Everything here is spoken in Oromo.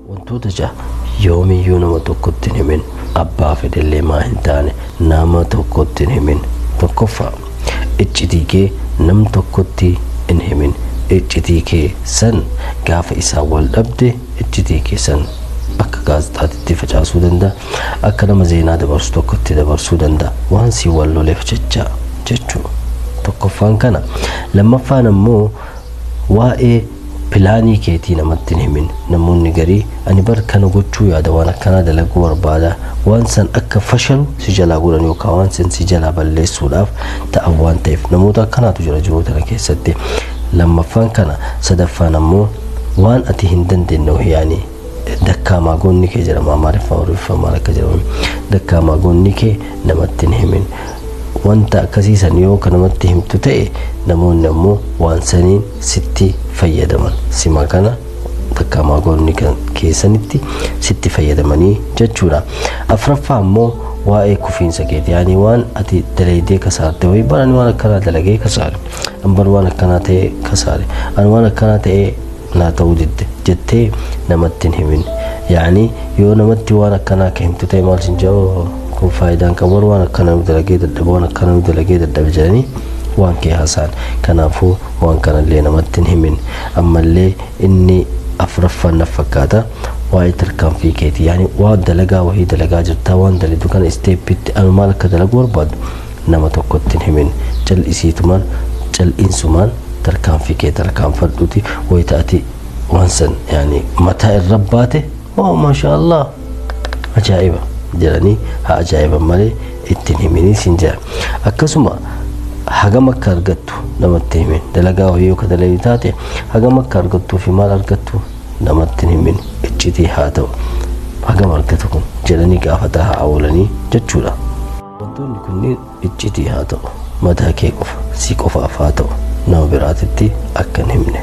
wantoota ja'a yoomiyyuu nama tokkotti hin himin abbaa fedhellee maa hin taane nama tokkotti hin himin. Tokkoffaa iccitii kee nam tokkotti hin himin. Iccitii kee san gaafa isaa wal dhabde iccitii kee san akka gaazexaatti facaasuu danda'a, akka nama zeenaa dabarsu tokkotti dabarsuu danda'a waan si wal loleef jecha jechuudha. Tokkoffaan kana. Lammaffaan ammoo waa'ee pilaanii keetii namatti hin himin. Namoonni garii ani bar kana gochuu yaada waan akkanaa dalaguu barbaada waan san akka fashalu si jalaa godhan yookaan waan san si jalaa balleessuudhaaf ta'an waan ta'eef namoota akkanaatu jira jiroota kana keessatti. Lammaffaan kana. Sadaffaan ammoo waan ati hin dandeenye yaani dakkaamaa goonni kee jedhama maaliifaa maal akka jedhamu dakkaamaa goonni kee namatti hin himin. Wanta akkasiisan yoo kan namatti himtu ta'e namoonni ammoo waan saniin sitti fayyadaman sima kana dakkaamaa goonni keessanitti sitti fayyadamanii jechuudha. Afraffaa ammoo waa'ee kufiinsa keeti yaani waan ati dalaydee kasaarte way barani waan akkanaa dalagee kasaare ambar waan akkanaa ta'e kasaare an waan akkanaa ta'e naa ta'uu didde jettee namatti hin himin. Yaani yoo namatti waan akkanaa ka himtu ta'e maal sin jedhu kun faayidaan qabu waan akkanaa dalagee dadhabe waan akkanaa dalagee dadhabe jedhanii waan kee haasaan. Kanaafuu waan kanallee namatti hin himin. Ammallee inni afraffaan na fakkaata waa'ee tarkaanfii keeti yaani waan dalagaa wahii dalagaa jirtaa waan dalidu kana isteeppitti anu maal akka dalagu barbaadu nama tokkotti hin himin. Jal'isiitumaan jal'insumaan tarkaanfii kee tarkaanfadhuuti wayita ati waan san yaani mataa irra baate oo maashaallah ajaa'iba jedhanii haa ajaa'iban malee ittiin himinii sin jedha. Akkasuma hagam akka argattu namatti himin. Dalagaa wahii yoo ka dalagu taate hagam akka argattuu fi maal argattu namatti himin. Iccitii haa ta'u hagam argatu kun jedhanii gaafataa haa oolanii jechuudha. Wantoonni kunniin iccitii haa ta'u mataa kee qofa si qofaaf haa ta'u nama biraatitti akka hin himne.